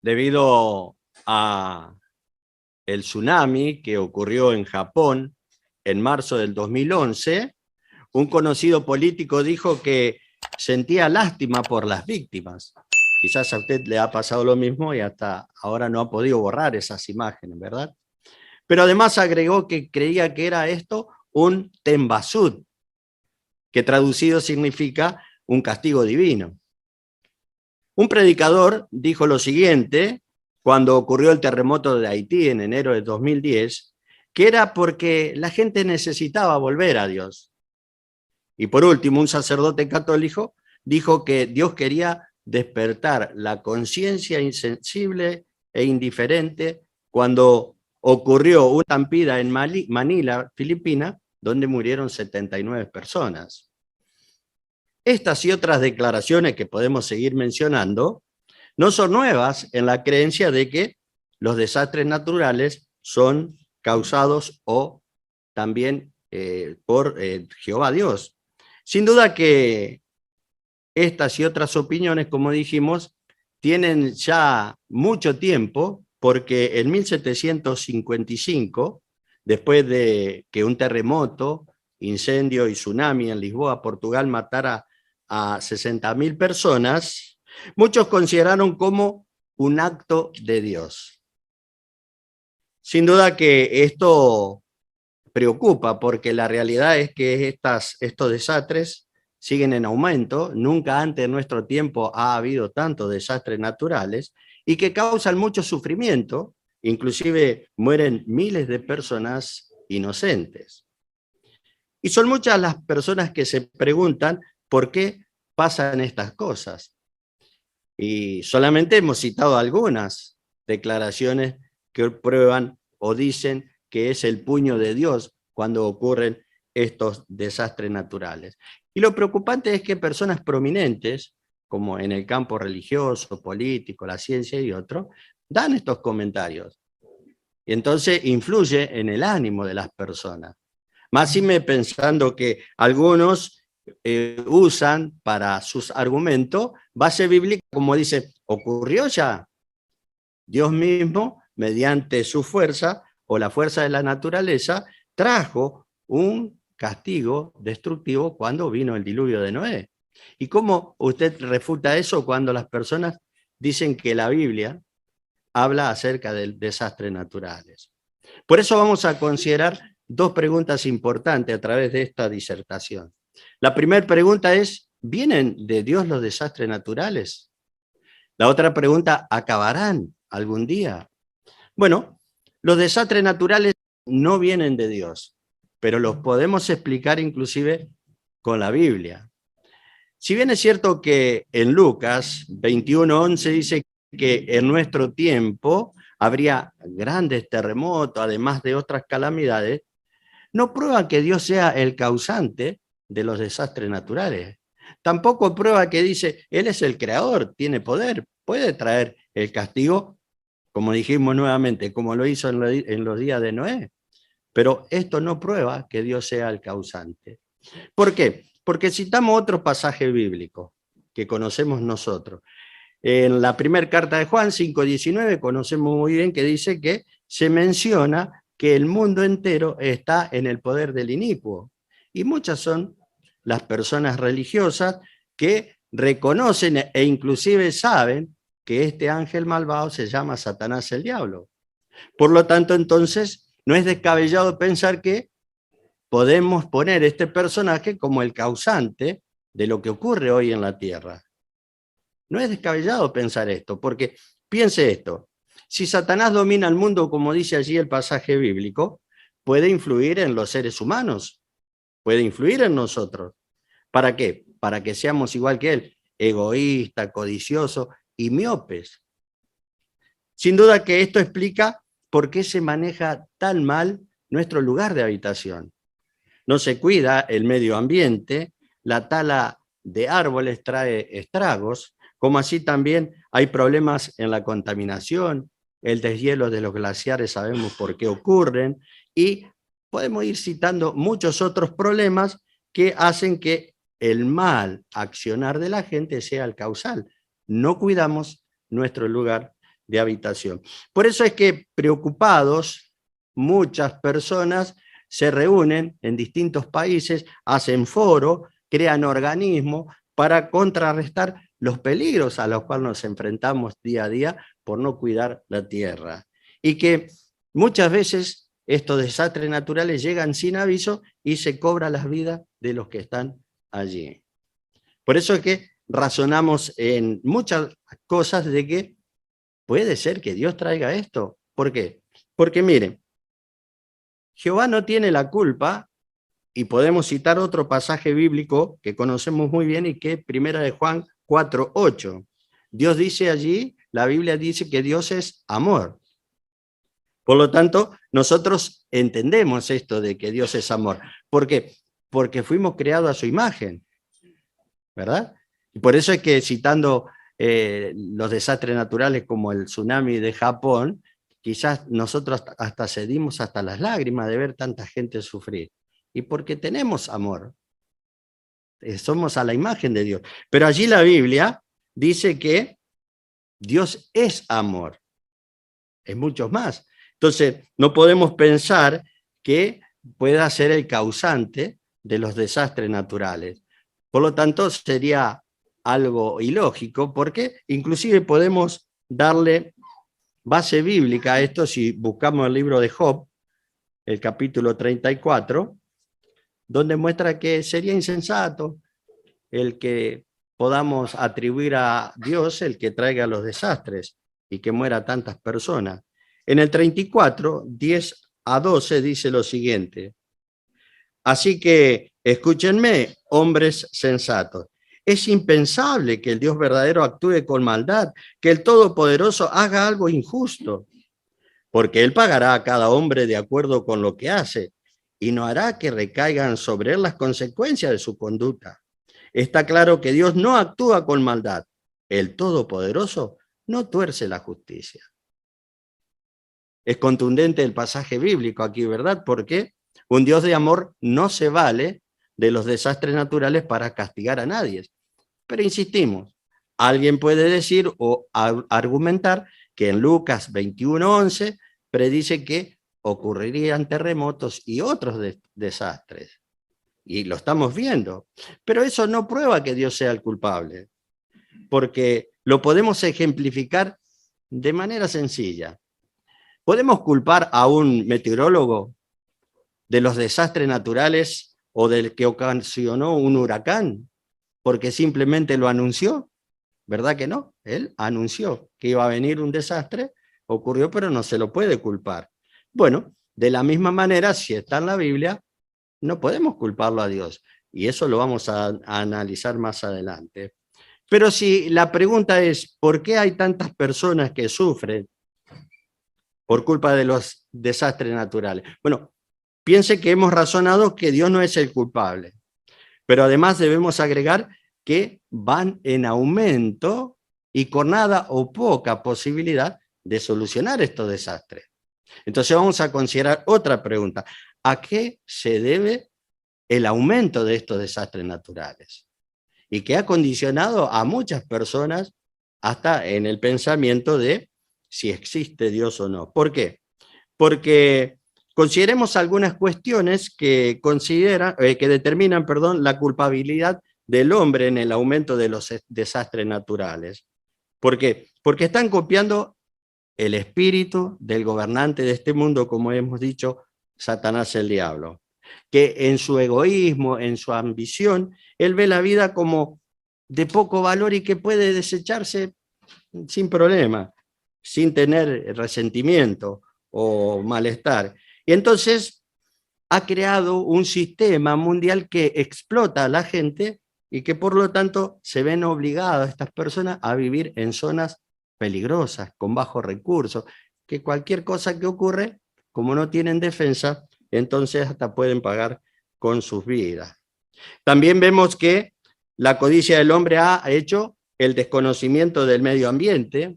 debido a el tsunami que ocurrió en Japón en marzo del 2011, un conocido político dijo que sentía lástima por las víctimas. Quizás a usted le ha pasado lo mismo y hasta ahora no ha podido borrar esas imágenes, ¿verdad? Pero además agregó que creía que era esto un tembasud, que traducido significa un castigo divino. Un predicador dijo lo siguiente cuando ocurrió el terremoto de Haití en enero de 2010, que era porque la gente necesitaba volver a Dios. Y por último, un sacerdote católico dijo que Dios quería despertar la conciencia insensible e indiferente cuando ocurrió una estampida en Manila, Filipinas, donde murieron 79 personas. Estas y otras declaraciones que podemos seguir mencionando no son nuevas en la creencia de que los desastres naturales son causados o también por Jehová Dios. Sin duda que estas y otras opiniones, como dijimos, tienen ya mucho tiempo, porque en 1755, después de que un terremoto, incendio y tsunami en Lisboa, Portugal, matara a 60.000 personas, muchos consideraron como un acto de Dios. Sin duda que esto preocupa, porque la realidad es que estos desastres siguen en aumento. Nunca antes en nuestro tiempo ha habido tantos desastres naturales y que causan mucho sufrimiento, inclusive mueren miles de personas inocentes. Y son muchas las personas que se preguntan por qué pasan estas cosas. Y solamente hemos citado algunas declaraciones que prueban o dicen que es el puño de Dios cuando ocurren estos desastres naturales. Y lo preocupante es que personas prominentes, como en el campo religioso, político, la ciencia y otros, dan estos comentarios. Y entonces influye en el ánimo de las personas. Máxime pensando que algunos usan para sus argumentos base bíblica, como dice, ocurrió ya. Dios mismo, mediante su fuerza o la fuerza de la naturaleza, trajo un castigo destructivo cuando vino el diluvio de Noé. ¿Y cómo usted refuta eso cuando las personas dicen que la Biblia habla acerca de desastres naturales? Por eso vamos a considerar dos preguntas importantes a través de esta disertación. La primera pregunta es, ¿vienen de Dios los desastres naturales? La otra pregunta, ¿acabarán algún día? Bueno, los desastres naturales no vienen de Dios, pero los podemos explicar inclusive con la Biblia. Si bien es cierto que en Lucas 21:11 dice que en nuestro tiempo habría grandes terremotos, además de otras calamidades, no prueba que Dios sea el causante de los desastres naturales. Tampoco prueba que dice, Él es el creador, tiene poder, puede traer el castigo, como dijimos nuevamente, como lo hizo en los días de Noé. Pero esto no prueba que Dios sea el causante. ¿Por qué? Porque citamos otro pasaje bíblico que conocemos nosotros. En la primera carta de Juan 5:19 conocemos muy bien que dice que se menciona que el mundo entero está en el poder del inicuo. Y muchas son las personas religiosas que reconocen e inclusive saben que este ángel malvado se llama Satanás el diablo. Por lo tanto, entonces, no es descabellado pensar que podemos poner este personaje como el causante de lo que ocurre hoy en la tierra. No es descabellado pensar esto, porque piense esto, si Satanás domina el mundo, como dice allí el pasaje bíblico, puede influir en los seres humanos, puede influir en nosotros. ¿Para qué? Para que seamos igual que él, egoístas, codiciosos y miopes. Sin duda que esto explica por qué se maneja tan mal nuestro lugar de habitación. No se cuida el medio ambiente, la tala de árboles trae estragos, como así también hay problemas en la contaminación, el deshielo de los glaciares sabemos por qué ocurren, y podemos ir citando muchos otros problemas que hacen que el mal accionar de la gente sea el causal. No cuidamos nuestro lugar de habitación. Por eso es que preocupados, muchas personas se reúnen en distintos países, hacen foros, crean organismos para contrarrestar los peligros a los cuales nos enfrentamos día a día por no cuidar la tierra. Y que muchas veces estos desastres naturales llegan sin aviso y se cobran las vidas de los que están allí. Por eso es que razonamos en muchas cosas de que puede ser que Dios traiga esto. ¿Por qué? Porque miren, Jehová no tiene la culpa, y podemos citar otro pasaje bíblico que conocemos muy bien y que es 1 de Juan 4:8. Dios dice allí, la Biblia dice que Dios es amor. Por lo tanto, nosotros entendemos esto de que Dios es amor. ¿Por qué? Porque fuimos creados a su imagen, ¿verdad? Y por eso es que citando los desastres naturales como el tsunami de Japón, quizás nosotros hasta cedimos hasta las lágrimas de ver tanta gente sufrir. Y porque tenemos amor. Somos a la imagen de Dios. Pero allí la Biblia dice que Dios es amor. Es mucho más. Entonces, no podemos pensar que pueda ser el causante de los desastres naturales. Por lo tanto, sería algo ilógico, porque inclusive podemos darle base bíblica a esto si buscamos el libro de Job, el capítulo 34, donde muestra que sería insensato el que podamos atribuir a Dios el que traiga los desastres y que muera tantas personas. En el 34, 10-12 dice lo siguiente: así que escúchenme, hombres sensatos. Es impensable que el Dios verdadero actúe con maldad, que el Todopoderoso haga algo injusto, porque Él pagará a cada hombre de acuerdo con lo que hace y no hará que recaigan sobre él las consecuencias de su conducta. Está claro que Dios no actúa con maldad. El Todopoderoso no tuerce la justicia. Es contundente el pasaje bíblico aquí, ¿verdad? Porque un Dios de amor no se vale de los desastres naturales para castigar a nadie. Pero insistimos, alguien puede decir o argumentar que en Lucas 21:11 predice que ocurrirían terremotos y otros desastres. Y lo estamos viendo. Pero eso no prueba que Dios sea el culpable, porque lo podemos ejemplificar de manera sencilla. ¿Podemos culpar a un meteorólogo de los desastres naturales o del que ocasionó un huracán porque simplemente lo anunció? ¿Verdad que no? Él anunció que iba a venir un desastre, ocurrió, pero no se lo puede culpar. Bueno, de la misma manera, si está en la Biblia, no podemos culparlo a Dios. Y eso lo vamos a analizar más adelante. Pero si la pregunta es, ¿por qué hay tantas personas que sufren por culpa de los desastres naturales? Bueno, piense que hemos razonado que Dios no es el culpable, pero además debemos agregar que van en aumento y con nada o poca posibilidad de solucionar estos desastres. Entonces vamos a considerar otra pregunta. ¿A qué se debe el aumento de estos desastres naturales? Y que ha condicionado a muchas personas hasta en el pensamiento de si existe Dios o no. ¿Por qué? Porque consideremos algunas cuestiones que determinan, la culpabilidad del hombre en el aumento de los desastres naturales. ¿Por qué? Porque están copiando el espíritu del gobernante de este mundo, como hemos dicho, Satanás el diablo, que en su egoísmo, en su ambición, él ve la vida como de poco valor y que puede desecharse sin problema, sin tener resentimiento o malestar. Y entonces ha creado un sistema mundial que explota a la gente y que por lo tanto se ven obligadas estas personas a vivir en zonas peligrosas, con bajos recursos, que cualquier cosa que ocurre, como no tienen defensa, entonces hasta pueden pagar con sus vidas. También vemos que la codicia del hombre ha hecho el desconocimiento del medio ambiente,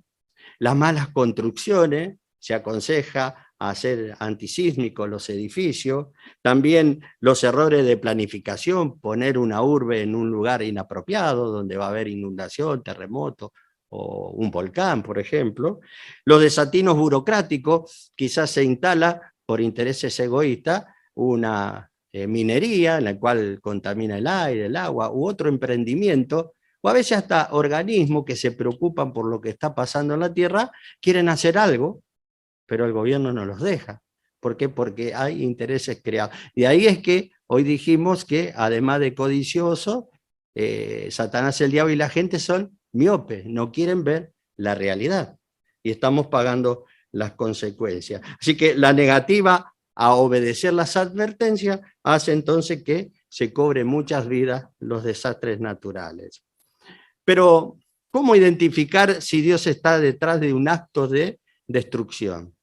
las malas construcciones, se aconseja hacer antisísmicos los edificios, también los errores de planificación, poner una urbe en un lugar inapropiado donde va a haber inundación, terremoto o un volcán, por ejemplo. Los desatinos burocráticos, quizás se instala por intereses egoístas una minería en la cual contamina el aire, el agua, u otro emprendimiento, o a veces hasta organismos que se preocupan por lo que está pasando en la Tierra, quieren hacer algo, pero el gobierno no los deja. ¿Por qué? Porque hay intereses creados. Y ahí es que hoy dijimos que, además de codicioso, Satanás, el diablo y la gente son miopes, no quieren ver la realidad. Y estamos pagando las consecuencias. Así que la negativa a obedecer las advertencias hace entonces que se cobren muchas vidas los desastres naturales. Pero, ¿cómo identificar si Dios está detrás de un acto de destrucción?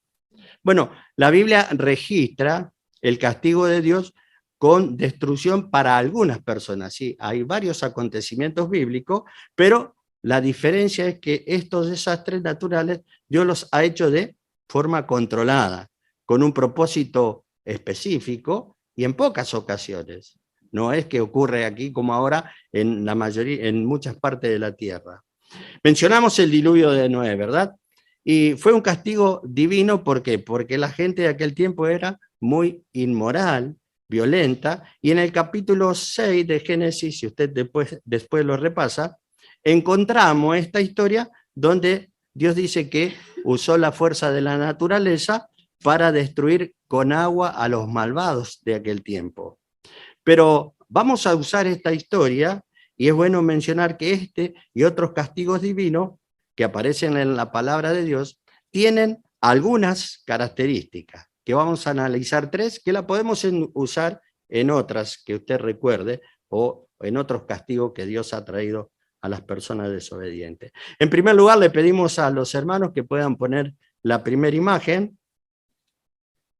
Bueno, la Biblia registra el castigo de Dios con destrucción para algunas personas. Sí, hay varios acontecimientos bíblicos, pero la diferencia es que estos desastres naturales Dios los ha hecho de forma controlada, con un propósito específico y en pocas ocasiones. No es que ocurre aquí como ahora en la mayoría, en muchas partes de la tierra. Mencionamos el diluvio de Noé, ¿verdad? Y fue un castigo divino, ¿por qué? Porque la gente de aquel tiempo era muy inmoral, violenta, y en el capítulo 6 de Génesis, si usted después lo repasa, encontramos esta historia donde Dios dice que usó la fuerza de la naturaleza para destruir con agua a los malvados de aquel tiempo. Pero vamos a usar esta historia, y es bueno mencionar que este y otros castigos divinos que aparecen en la palabra de Dios tienen algunas características, que vamos a analizar tres, que la podemos usar en otras que usted recuerde, o en otros castigos que Dios ha traído a las personas desobedientes. En primer lugar, le pedimos a los hermanos que puedan poner la primera imagen.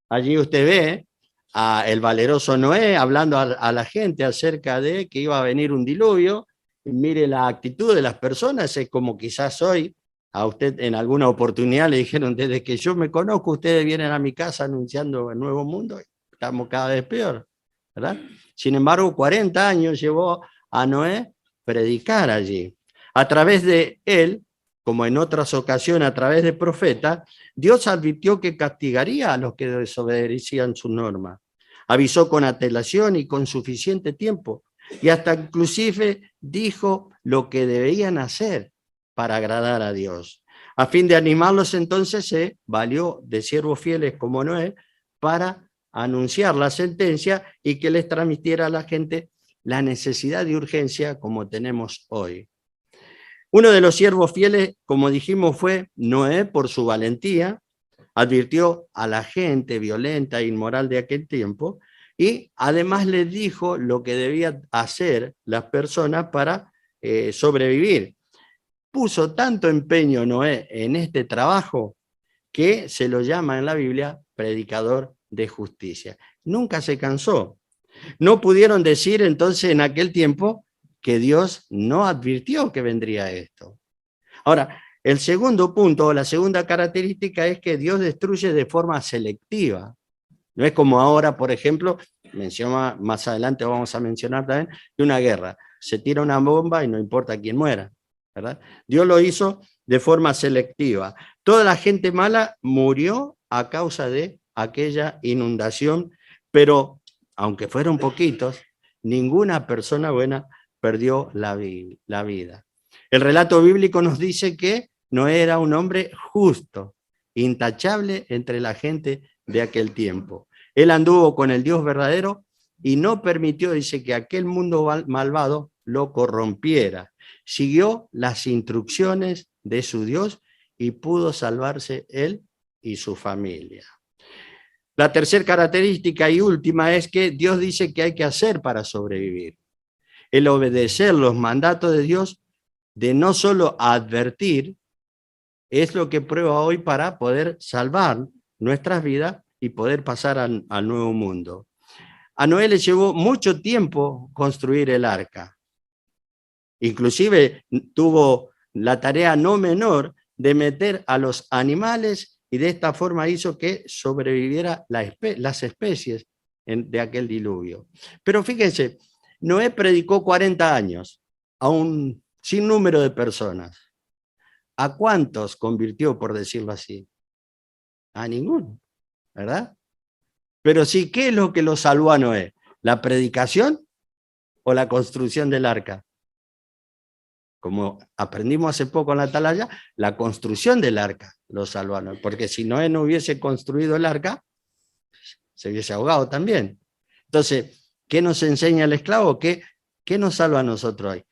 Allí usted ve a el valeroso Noé hablando a la gente acerca de que iba a venir un diluvio. Y mire la actitud de las personas, es como quizás hoy a usted en alguna oportunidad le dijeron, desde que yo me conozco, ustedes vienen a mi casa anunciando el nuevo mundo, estamos cada vez peor, ¿verdad? Sin embargo, 40 años llevó a Noé predicar allí. A través de él, como en otras ocasiones a través de profetas, Dios advirtió que castigaría a los que desobedecían su norma. Avisó con antelación y con suficiente tiempo, y hasta inclusive dijo lo que debían hacer para agradar a Dios. A fin de animarlos, entonces se valió de siervos fieles como Noé para anunciar la sentencia y que les transmitiera a la gente la necesidad de urgencia como tenemos hoy. Uno de los siervos fieles, como dijimos, fue Noé por su valentía, advirtió a la gente violenta e inmoral de aquel tiempo y además les dijo lo que debían hacer las personas para sobrevivir. Puso tanto empeño Noé en este trabajo que se lo llama en la Biblia predicador de justicia. Nunca se cansó. No pudieron decir entonces en aquel tiempo que Dios no advirtió que vendría esto. Ahora, el segundo punto, o la segunda característica es que Dios destruye de forma selectiva. No es como ahora, por ejemplo, menciona, más adelante vamos a mencionar también, de una guerra. Se tira una bomba y no importa quién muera, ¿verdad? Dios lo hizo de forma selectiva. Toda la gente mala murió a causa de aquella inundación, pero aunque fueron poquitos, ninguna persona buena perdió la vida. El relato bíblico nos dice que Noé era un hombre justo, intachable entre la gente de aquel tiempo. Él anduvo con el Dios verdadero y no permitió, dice, que aquel mundo malvado lo corrompiera. Siguió las instrucciones de su Dios y pudo salvarse él y su familia. La tercera característica y última es que Dios dice que hay que hacer para sobrevivir. El obedecer los mandatos de Dios, de no solo advertir, es lo que prueba hoy para poder salvar nuestras vidas y poder pasar al nuevo mundo. A Noé le llevó mucho tiempo construir el arca. Inclusive tuvo la tarea no menor de meter a los animales y de esta forma hizo que sobreviviera las especies de aquel diluvio. Pero fíjense, Noé predicó 40 años a un sinnúmero de personas. ¿A cuántos convirtió, por decirlo así? A ninguno, ¿verdad? Pero sí, ¿qué es lo que lo salvó a Noé? ¿La predicación o la construcción del arca? Como aprendimos hace poco en la atalaya, la construcción del arca lo salvó a Noé, porque si Noé no hubiese construido el arca, se hubiese ahogado también. Entonces, ¿qué nos enseña el esclavo? ¿Qué nos salva a nosotros hoy?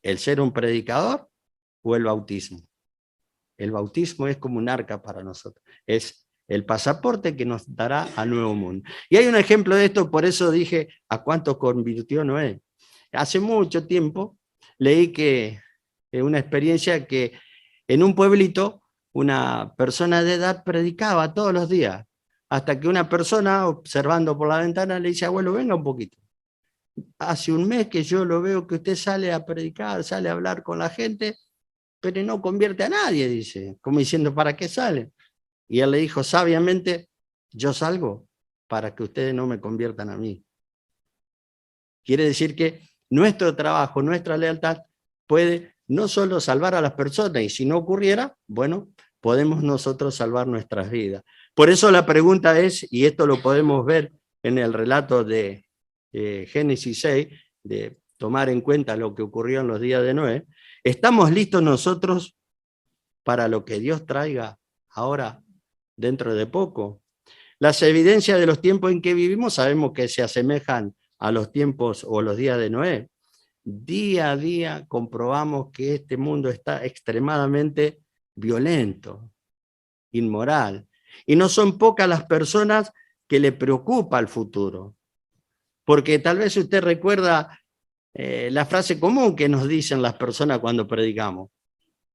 ¿El ser un predicador o el bautismo? El bautismo es como un arca para nosotros. Es el pasaporte que nos dará al nuevo mundo. Y hay un ejemplo de esto, por eso dije, ¿a cuánto convirtió Noé? Hace mucho tiempo leí que una experiencia que en un pueblito una persona de edad predicaba todos los días, hasta que una persona observando por la ventana le dice, abuelo, venga un poquito. Hace un mes que yo lo veo que usted sale a predicar, sale a hablar con la gente, pero no convierte a nadie, dice, como diciendo, ¿para qué sale? Y él le dijo sabiamente, yo salgo para que ustedes no me conviertan a mí. Quiere decir que nuestro trabajo, nuestra lealtad puede no solo salvar a las personas, y si no ocurriera, bueno, podemos nosotros salvar nuestras vidas. Por eso la pregunta es, y esto lo podemos ver en el relato de Génesis 6, de tomar en cuenta lo que ocurrió en los días de Noé, ¿estamos listos nosotros para lo que Dios traiga ahora, dentro de poco? Las evidencias de los tiempos en que vivimos sabemos que se asemejan a los tiempos o los días de Noé. Día a día comprobamos que este mundo está extremadamente violento, inmoral, y no son pocas las personas que le preocupa el futuro. Porque tal vez usted recuerda la frase común que nos dicen las personas cuando predicamos.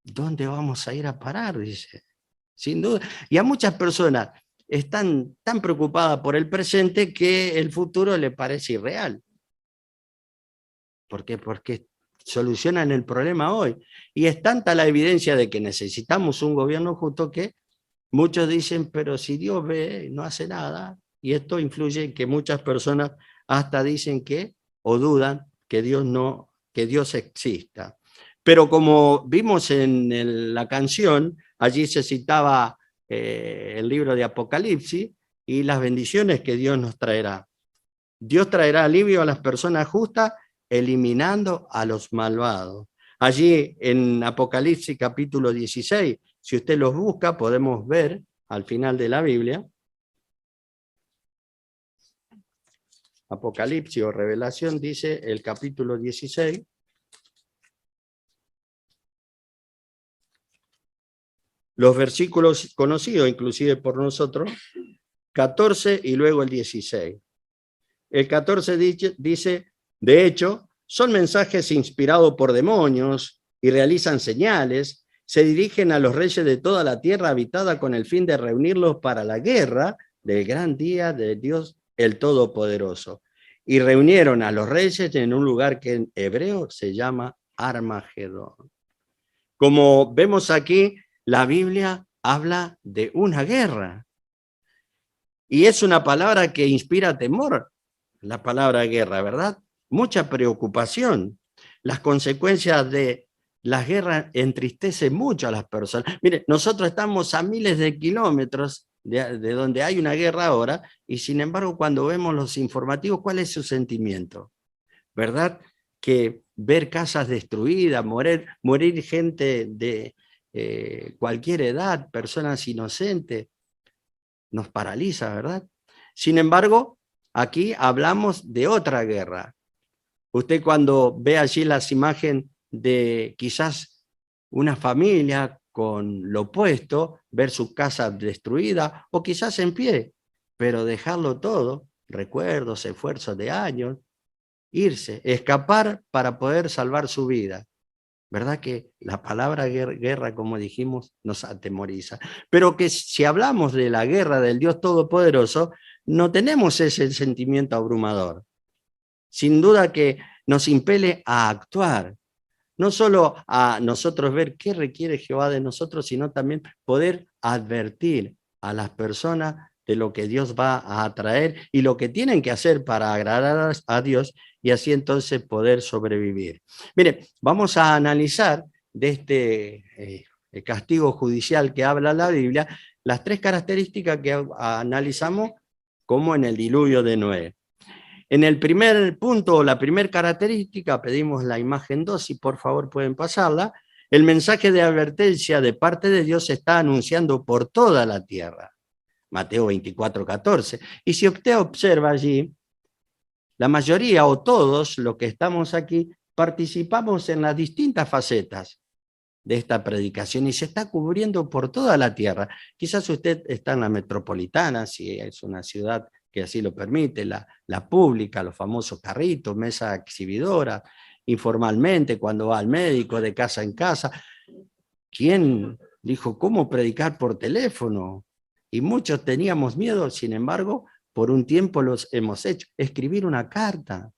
¿Dónde vamos a ir a parar? Dice. Sin duda. Y a muchas personas están tan preocupadas por el presente que el futuro le parece irreal. ¿Por qué? Porque solucionan el problema hoy. Y es tanta la evidencia de que necesitamos un gobierno justo que muchos dicen, pero si Dios ve, no hace nada. Y esto influye en que muchas personas hasta dicen que, o dudan que Dios exista. Pero como vimos en la canción, allí se citaba el libro de Apocalipsis y las bendiciones que Dios nos traerá. Dios traerá alivio a las personas justas, eliminando a los malvados. Allí en Apocalipsis capítulo 16, si usted los busca, podemos ver al final de la Biblia, Apocalipsis o Revelación, dice el capítulo 16, los versículos conocidos inclusive por nosotros, 14 y luego el 16. El 14 dice, de hecho, son mensajes inspirados por demonios y realizan señales, se dirigen a los reyes de toda la tierra habitada con el fin de reunirlos para la guerra del gran día de Dios el Todopoderoso. Y reunieron a los reyes en un lugar que en hebreo se llama Armagedón. Como vemos aquí, la Biblia habla de una guerra. Y es una palabra que inspira temor, la palabra guerra, ¿verdad? Mucha preocupación. Las consecuencias de las guerras entristecen mucho a las personas. Mire, nosotros estamos a miles de kilómetros de donde hay una guerra ahora, y sin embargo, cuando vemos los informativos, ¿cuál es su sentimiento? ¿Verdad? Que ver casas destruidas, morir gente de cualquier edad, personas inocentes, nos paraliza, ¿verdad? Sin embargo, aquí hablamos de otra guerra. Usted cuando ve allí las imágenes de quizás una familia con lo opuesto, ver su casa destruida o quizás en pie, pero dejarlo todo, recuerdos, esfuerzos de años, irse, escapar para poder salvar su vida. ¿Verdad que la palabra guerra, como dijimos, nos atemoriza? Pero que si hablamos de la guerra del Dios Todopoderoso, no tenemos ese sentimiento abrumador. Sin duda que nos impele a actuar, no solo a nosotros ver qué requiere Jehová de nosotros, sino también poder advertir a las personas de lo que Dios va a traer y lo que tienen que hacer para agradar a Dios y así entonces poder sobrevivir. Mire, vamos a analizar de este el castigo judicial que habla la Biblia, las tres características que analizamos como en el diluvio de Noé. En el primer punto, la primera característica, pedimos la imagen 2, si por favor pueden pasarla, el mensaje de advertencia de parte de Dios se está anunciando por toda la tierra. Mateo 24:14. Y si usted observa allí, la mayoría o todos los que estamos aquí participamos en las distintas facetas de esta predicación y se está cubriendo por toda la tierra. Quizás usted está en la metropolitana, si es una ciudad que así lo permite, la pública, los famosos carritos, mesa exhibidora, informalmente, cuando va al médico, de casa en casa. ¿Quién dijo cómo predicar por teléfono? Y muchos teníamos miedo, sin embargo, por un tiempo los hemos hecho. Escribir una carta.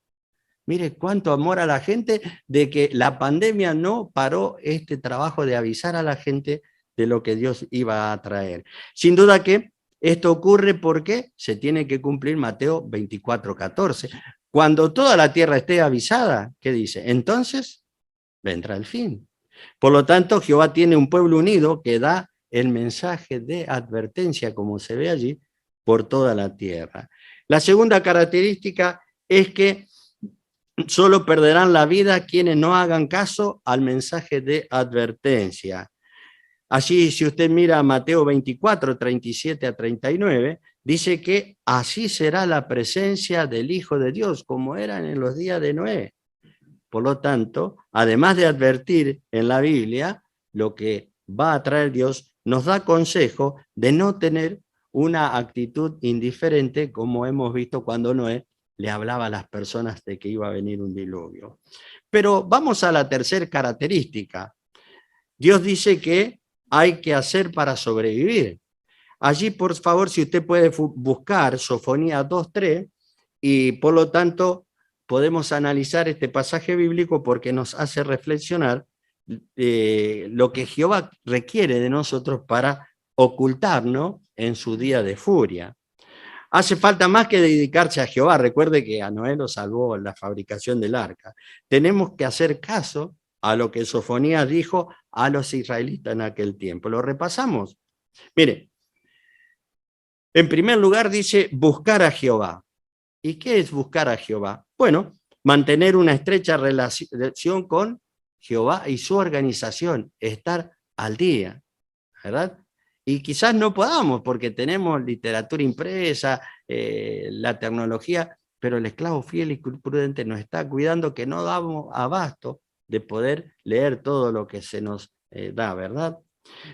Mire cuánto amor a la gente de que la pandemia no paró este trabajo de avisar a la gente de lo que Dios iba a traer. Sin duda que esto ocurre porque se tiene que cumplir Mateo 24:14. Cuando toda la tierra esté avisada, ¿qué dice? Entonces vendrá el fin. Por lo tanto, Jehová tiene un pueblo unido que da el mensaje de advertencia, como se ve allí, por toda la tierra. La segunda característica es que solo perderán la vida quienes no hagan caso al mensaje de advertencia. Así, si usted mira Mateo 24, 37 a 39, dice que así será la presencia del Hijo de Dios, como eran en los días de Noé. Por lo tanto, además de advertir en la Biblia lo que va a traer Dios, nos da consejo de no tener una actitud indiferente, como hemos visto cuando Noé le hablaba a las personas de que iba a venir un diluvio. Pero vamos a la tercera característica. Dios dice que hay que hacer para sobrevivir. Allí, por favor, si usted puede buscar Sofonías 2:3, y por lo tanto podemos analizar este pasaje bíblico porque nos hace reflexionar lo que Jehová requiere de nosotros para ocultarnos en su día de furia. Hace falta más que dedicarse a Jehová. Recuerde que a Noé lo salvó la fabricación del arca. Tenemos que hacer caso a lo que Sofonías dijo a los israelitas en aquel tiempo. ¿Lo repasamos? Mire, en primer lugar dice buscar a Jehová. ¿Y qué es buscar a Jehová? Bueno, mantener una estrecha relación con Jehová y su organización, estar al día, ¿verdad? Y quizás no podamos porque tenemos literatura impresa, la tecnología, pero el esclavo fiel y prudente nos está cuidando que no damos abasto de poder leer todo lo que se nos da, ¿verdad?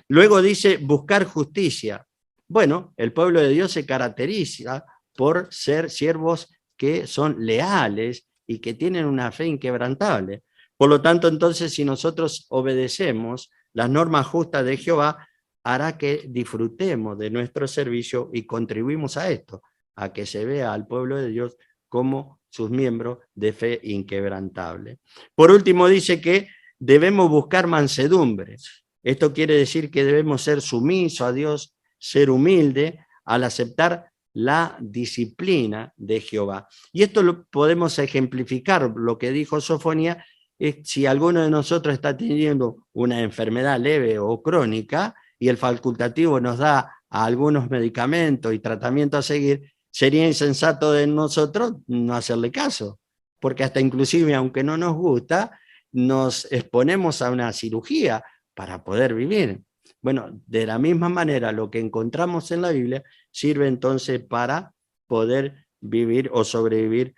Luego dice buscar justicia. Bueno, el pueblo de Dios se caracteriza por ser siervos que son leales y que tienen una fe inquebrantable. Por lo tanto, entonces, si nosotros obedecemos las normas justas de Jehová, hará que disfrutemos de nuestro servicio y contribuimos a esto, a que se vea al pueblo de Dios como sus miembros de fe inquebrantable. Por último, dice que debemos buscar mansedumbre. Esto quiere decir que debemos ser sumisos a Dios, ser humilde al aceptar la disciplina de Jehová. Y esto lo podemos ejemplificar, lo que dijo Sofonía, es si alguno de nosotros está teniendo una enfermedad leve o crónica y el facultativo nos da algunos medicamentos y tratamientos a seguir, sería insensato de nosotros no hacerle caso, porque hasta inclusive, aunque no nos gusta, nos exponemos a una cirugía para poder vivir. Bueno, de la misma manera, lo que encontramos en la Biblia sirve entonces para poder vivir o sobrevivir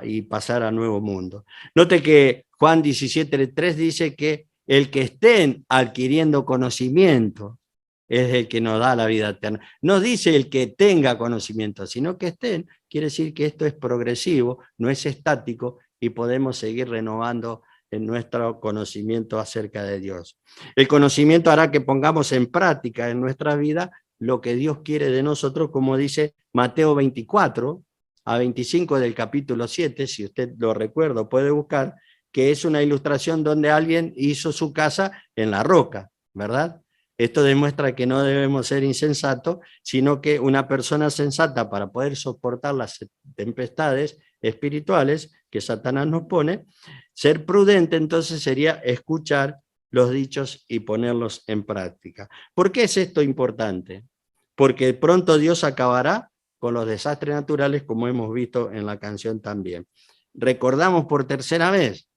y pasar a nuevo mundo. Note que Juan 17:3 dice que el que estén adquiriendo conocimiento es el que nos da la vida eterna. No dice el que tenga conocimiento, sino que estén. Quiere decir que esto es progresivo, no es estático y podemos seguir renovando en nuestro conocimiento acerca de Dios. El conocimiento hará que pongamos en práctica en nuestra vida lo que Dios quiere de nosotros, como dice Mateo 24 a 25 del capítulo 7, si usted lo recuerda, puede buscar, que es una ilustración donde alguien hizo su casa en la roca, ¿verdad? Esto demuestra que no debemos ser insensatos, sino que una persona sensata, para poder soportar las tempestades espirituales que Satanás nos pone, ser prudente entonces sería escuchar los dichos y ponerlos en práctica. ¿Por qué es esto importante? Porque pronto Dios acabará con los desastres naturales, como hemos visto en la canción también. Recordamos por tercera vez,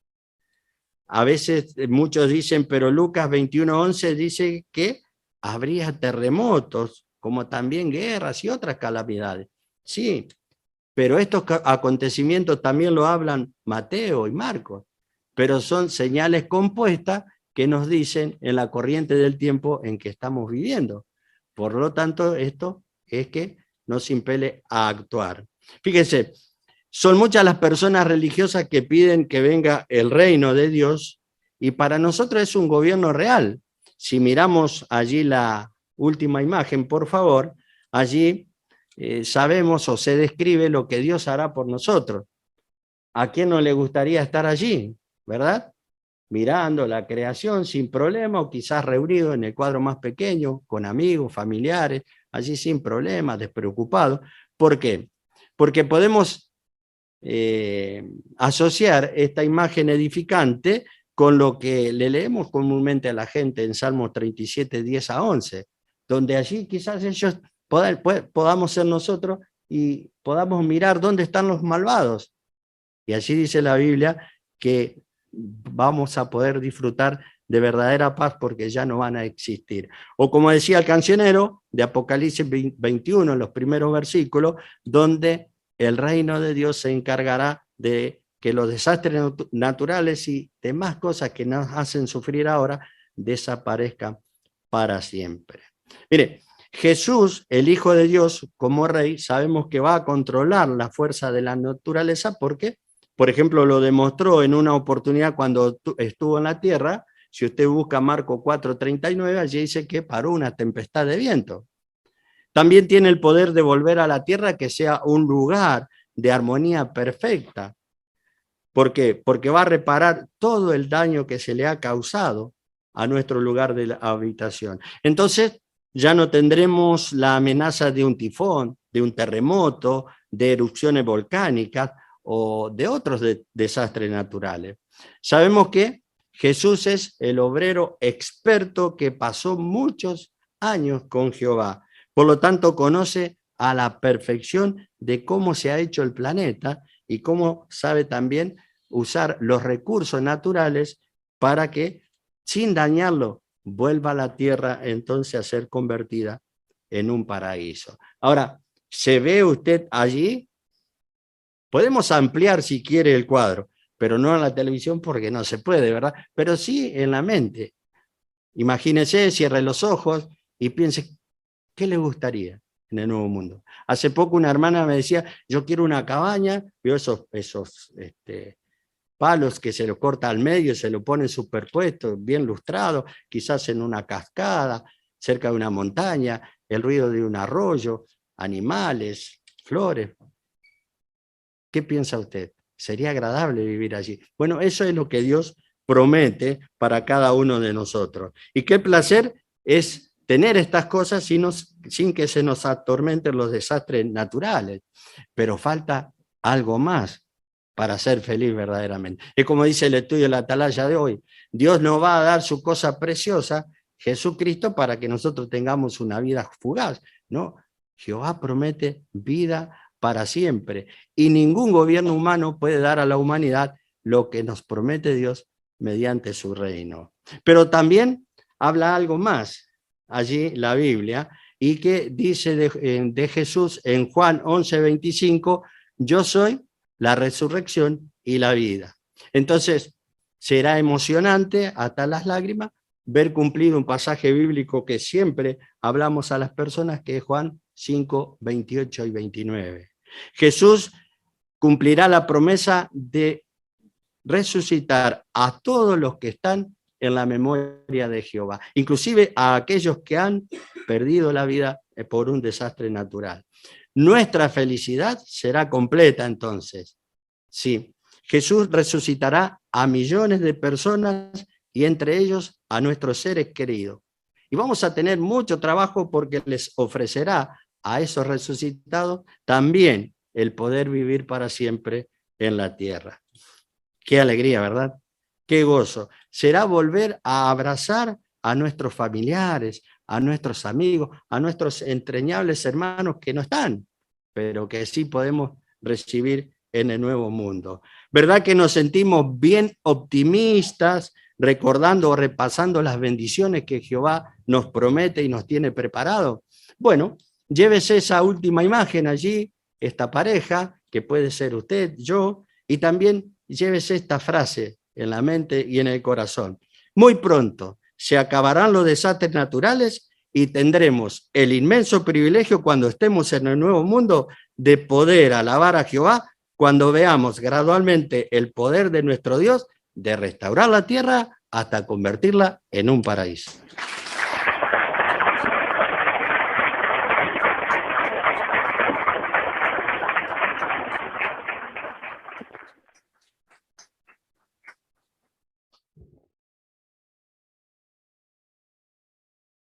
a veces muchos dicen, pero Lucas 21:11 dice que habría terremotos, como también guerras y otras calamidades. Sí, pero estos acontecimientos también lo hablan Mateo y Marcos, pero son señales compuestas que nos dicen en la corriente del tiempo en que estamos viviendo. Por lo tanto, esto es que nos impele a actuar. Fíjense, son muchas las personas religiosas que piden que venga el reino de Dios y para nosotros es un gobierno real. Si miramos allí la última imagen, por favor, allí sabemos o se describe lo que Dios hará por nosotros. ¿A quién no le gustaría estar allí? ¿Verdad? Mirando la creación sin problema o quizás reunido en el cuadro más pequeño, con amigos, familiares, allí sin problemas, despreocupados. ¿Por qué? Porque podemos asociar esta imagen edificante con lo que le leemos comúnmente a la gente en Salmos 37, 10-11, donde allí quizás ellos podamos ser nosotros y podamos mirar dónde están los malvados. Y allí dice la Biblia que vamos a poder disfrutar de verdadera paz porque ya no van a existir. O como decía el cancionero de Apocalipsis 21, en los primeros versículos, donde el reino de Dios se encargará de que los desastres naturales y demás cosas que nos hacen sufrir ahora desaparezcan para siempre. Mire, Jesús, el Hijo de Dios, como rey, sabemos que va a controlar la fuerza de la naturaleza porque, por ejemplo, lo demostró en una oportunidad cuando estuvo en la tierra. Si usted busca Marcos 4:39, allí dice que paró una tempestad de viento. También tiene el poder de volver a la tierra que sea un lugar de armonía perfecta. ¿Por qué? Porque va a reparar todo el daño que se le ha causado a nuestro lugar de habitación. Entonces, ya no tendremos la amenaza de un tifón, de un terremoto, de erupciones volcánicas o de otros desastres naturales. Sabemos que Jesús es el obrero experto que pasó muchos años con Jehová. Por lo tanto, conoce a la perfección de cómo se ha hecho el planeta y cómo sabe también usar los recursos naturales para que, sin dañarlo, vuelva a la tierra entonces a ser convertida en un paraíso. Ahora, ¿se ve usted allí? Podemos ampliar si quiere el cuadro, pero no en la televisión porque no se puede, ¿verdad? Pero sí en la mente. Imagínese, cierre los ojos y piense, ¿qué le gustaría en el nuevo mundo? Hace poco una hermana me decía, yo quiero una cabaña, vio esos palos que se lo corta al medio, se lo pone superpuesto, bien lustrado, quizás en una cascada, cerca de una montaña, el ruido de un arroyo, animales, flores. ¿Qué piensa usted? ¿Sería agradable vivir allí? Bueno, eso es lo que Dios promete para cada uno de nosotros. Y qué placer es tener estas cosas sin que se nos atormenten los desastres naturales. Pero falta algo más para ser feliz verdaderamente. Es como dice el estudio de la atalaya de hoy. Dios nos va a dar su cosa preciosa, Jesucristo, para que nosotros tengamos una vida fugaz. No, Jehová promete vida para siempre. Y ningún gobierno humano puede dar a la humanidad lo que nos promete Dios mediante su reino. Pero también habla algo más allí la Biblia, y que dice de Jesús en Juan 11:25, yo soy la resurrección y la vida. Entonces, será emocionante hasta las lágrimas ver cumplido un pasaje bíblico que siempre hablamos a las personas, que es Juan 5:28 y 29. Jesús cumplirá la promesa de resucitar a todos los que están en la memoria de Jehová, inclusive a aquellos que han perdido la vida por un desastre natural. Nuestra felicidad será completa entonces. Sí, Jesús resucitará a millones de personas y entre ellos a nuestros seres queridos. Y vamos a tener mucho trabajo porque les ofrecerá a esos resucitados también el poder vivir para siempre en la tierra. Qué alegría, ¿verdad? qué gozo. Será volver a abrazar a nuestros familiares, a nuestros amigos, a nuestros entrañables hermanos que no están, pero que sí podemos recibir en el nuevo mundo. ¿Verdad que nos sentimos bien optimistas, recordando o repasando las bendiciones que Jehová nos promete y nos tiene preparado? Bueno, llévese esa última imagen allí, esta pareja, que puede ser usted, yo, y también llévese esta frase en la mente y en el corazón. Muy pronto se acabarán los desastres naturales y tendremos el inmenso privilegio, cuando estemos en el nuevo mundo, de poder alabar a Jehová cuando veamos gradualmente el poder de nuestro Dios de restaurar la tierra hasta convertirla en un paraíso.